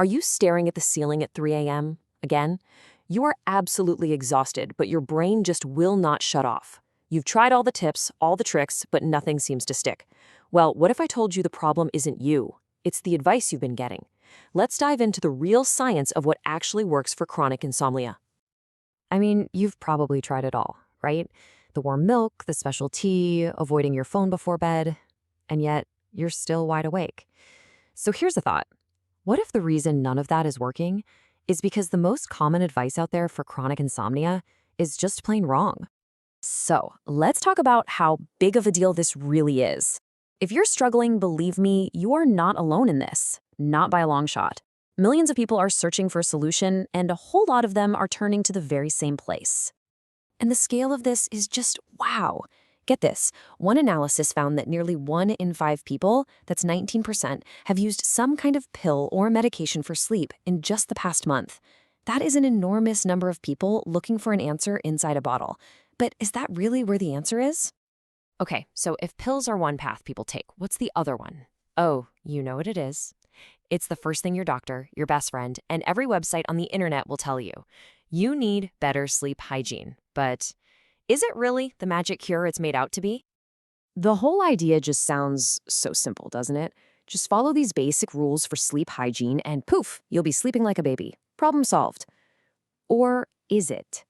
Are you staring at the ceiling at 3 a.m. again? You are absolutely exhausted, but your brain just will not shut off. You've tried all the tips, all the tricks, but nothing seems to stick. Well, what if I told you the problem isn't you? It's the advice you've been getting. Let's dive into the real science of what actually works for chronic insomnia. I mean, you've probably tried it all, right? The warm milk, the special tea, avoiding your phone before bed, and yet you're still wide awake. So here's a thought. What if the reason none of that is working is because the most common advice out there for chronic insomnia is just plain wrong? So, let's talk about how big of a deal this really is. If you're struggling, believe me, you are not alone in this. Not by a long shot. Millions of people are searching for a solution, and a whole lot of them are turning to the very same place. And the scale of this is just wow. Get this, one analysis found that nearly 1 in 5 people, that's 19%, have used some kind of pill or medication for sleep in just the past month. That is an enormous number of people looking for an answer inside a bottle. But is that really where the answer is? Okay, so if pills are one path people take, what's the other one? Oh, you know what it is. It's the first thing your doctor, your best friend, and every website on the internet will tell you. You need better sleep hygiene. But is it really the magic cure it's made out to be? The whole idea just sounds so simple, doesn't it? Just follow these basic rules for sleep hygiene and poof, you'll be sleeping like a baby. Problem solved. Or is it?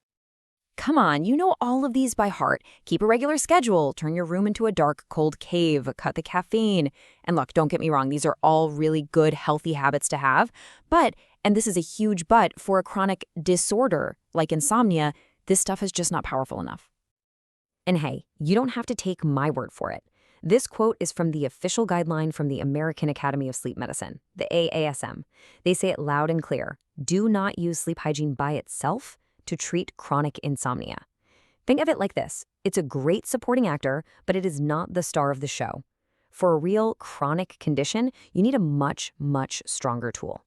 Come on, you know all of these by heart. Keep a regular schedule, turn your room into a dark, cold cave, cut the caffeine. And look, don't get me wrong, these are all really good, healthy habits to have. But, and this is a huge but, for a chronic disorder like insomnia, this stuff is just not powerful enough. And hey, you don't have to take my word for it. This quote is from the official guideline from the American Academy of Sleep Medicine, the AASM. They say it loud and clear. Do not use sleep hygiene by itself to treat chronic insomnia. Think of it like this. It's a great supporting actor, but it is not the star of the show. For a real chronic condition, you need a much, much stronger tool.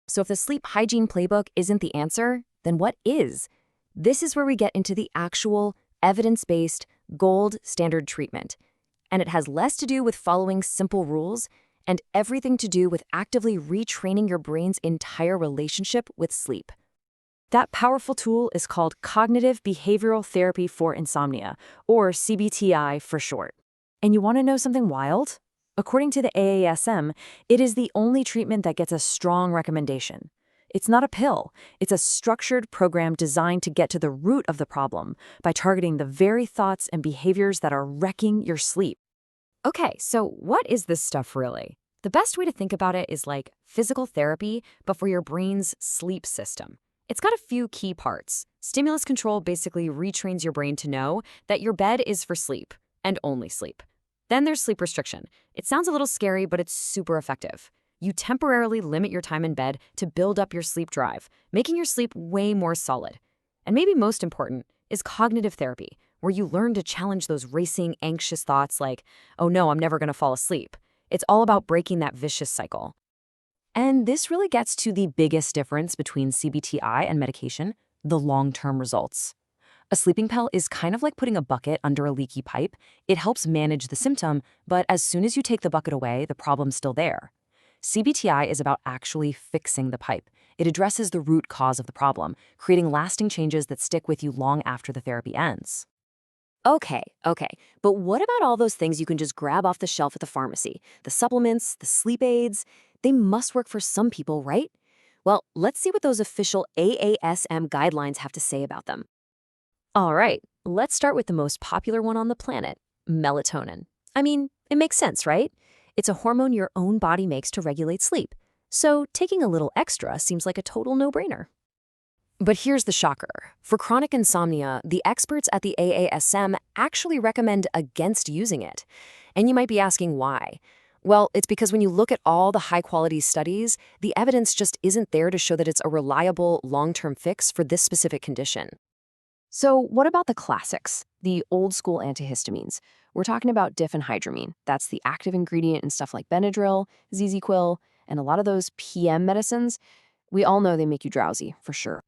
So if the sleep hygiene playbook isn't the answer, then what is? This is where we get into the actual evidence-based gold standard treatment. And it has less to do with following simple rules and everything to do with actively retraining your brain's entire relationship with sleep. That powerful tool is called cognitive behavioral therapy for insomnia, or CBT-I for short. And you want to know something wild? According to the AASM, it is the only treatment that gets a strong recommendation. It's not a pill. It's a structured program designed to get to the root of the problem by targeting the very thoughts and behaviors that are wrecking your sleep. Okay, so what is this stuff really? The best way to think about it is like physical therapy, but for your brain's sleep system. It's got a few key parts. Stimulus control basically retrains your brain to know that your bed is for sleep, and only sleep. Then there's sleep restriction. It sounds a little scary, but it's super effective. You temporarily limit your time in bed to build up your sleep drive, making your sleep way more solid. And maybe most important is cognitive therapy, where you learn to challenge those racing, anxious thoughts like, oh no, I'm never going to fall asleep. It's all about breaking that vicious cycle. And this really gets to the biggest difference between CBT-I and medication, the long-term results. A sleeping pill is kind of like putting a bucket under a leaky pipe. It helps manage the symptom, but as soon as you take the bucket away, the problem's still there. CBT-I is about actually fixing the pipe. It addresses the root cause of the problem, creating lasting changes that stick with you long after the therapy ends. Okay, but what about all those things you can just grab off the shelf at the pharmacy? The supplements, the sleep aids? They must work for some people, right? Well, let's see what those official AASM guidelines have to say about them. All right, let's start with the most popular one on the planet, melatonin. I mean, it makes sense, right? It's a hormone your own body makes to regulate sleep. So taking a little extra seems like a total no-brainer. But here's the shocker. For chronic insomnia, the experts at the AASM actually recommend against using it. And you might be asking why. Well, it's because when you look at all the high-quality studies, the evidence just isn't there to show that it's a reliable, long-term fix for this specific condition. So what about the classics, the old-school antihistamines? We're talking about diphenhydramine. That's the active ingredient in stuff like Benadryl, ZZ-Quil, and a lot of those PM medicines. We all know they make you drowsy, for sure.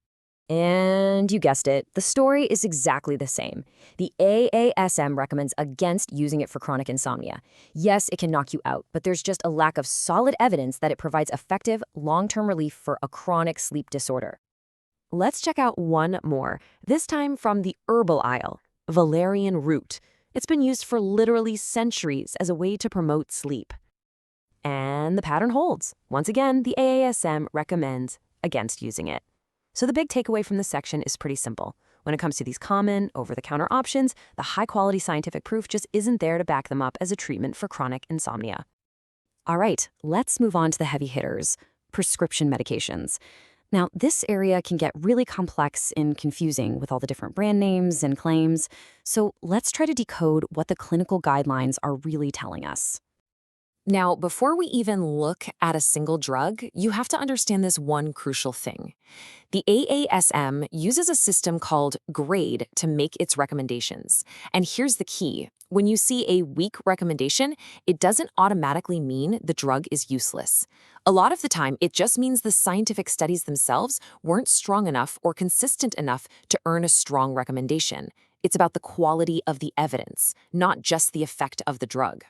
And you guessed it, the story is exactly the same. The AASM recommends against using it for chronic insomnia. Yes, it can knock you out, but there's just a lack of solid evidence that it provides effective, long-term relief for a chronic sleep disorder. Let's check out one more, this time from the herbal aisle, valerian root. It's been used for literally centuries as a way to promote sleep. And the pattern holds. Once again, the AASM recommends against using it. So the big takeaway from this section is pretty simple. When it comes to these common, over-the-counter options, the high-quality scientific proof just isn't there to back them up as a treatment for chronic insomnia. All right, let's move on to the heavy hitters, prescription medications. Now, this area can get really complex and confusing with all the different brand names and claims. So let's try to decode what the clinical guidelines are really telling us. Now, before we even look at a single drug, you have to understand this one crucial thing. The AASM uses a system called GRADE to make its recommendations. And here's the key. When you see a weak recommendation, it doesn't automatically mean the drug is useless. A lot of the time, it just means the scientific studies themselves weren't strong enough or consistent enough to earn a strong recommendation. It's about the quality of the evidence, not just the effect of the drug.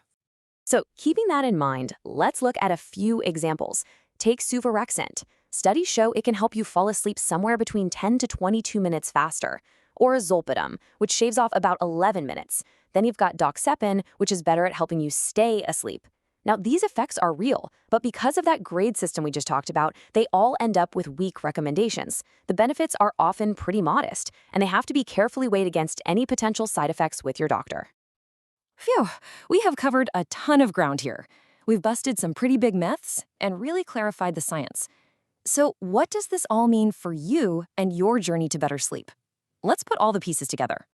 So, keeping that in mind, let's look at a few examples. Take suvorexant. Studies show it can help you fall asleep somewhere between 10 to 22 minutes faster. Or zolpidem, which shaves off about 11 minutes. Then you've got doxepin, which is better at helping you stay asleep. Now, these effects are real, but because of that grade system we just talked about, they all end up with weak recommendations. The benefits are often pretty modest, and they have to be carefully weighed against any potential side effects with your doctor. Phew, we have covered a ton of ground here. We've busted some pretty big myths and really clarified the science. So what does this all mean for you and your journey to better sleep? Let's put all the pieces together.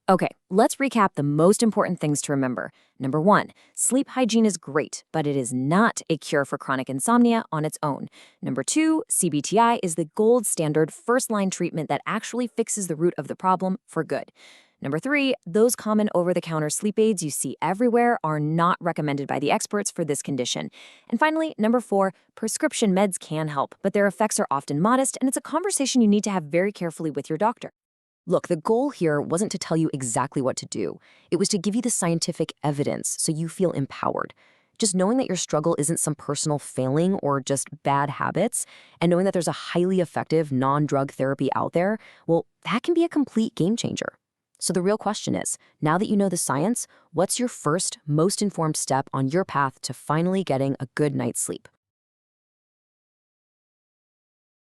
Okay, let's recap the most important things to remember. Number 1, sleep hygiene is great, but it is not a cure for chronic insomnia on its own. Number 2, CBT-I is the gold standard first-line treatment that actually fixes the root of the problem for good. Number 3, those common over-the-counter sleep aids you see everywhere are not recommended by the experts for this condition. And finally, number 4, prescription meds can help, but their effects are often modest, and it's a conversation you need to have very carefully with your doctor. Look, the goal here wasn't to tell you exactly what to do. It was to give you the scientific evidence so you feel empowered. Just knowing that your struggle isn't some personal failing or just bad habits, and knowing that there's a highly effective non-drug therapy out there, well, that can be a complete game changer. So the real question is, now that you know the science, what's your first, most informed step on your path to finally getting a good night's sleep?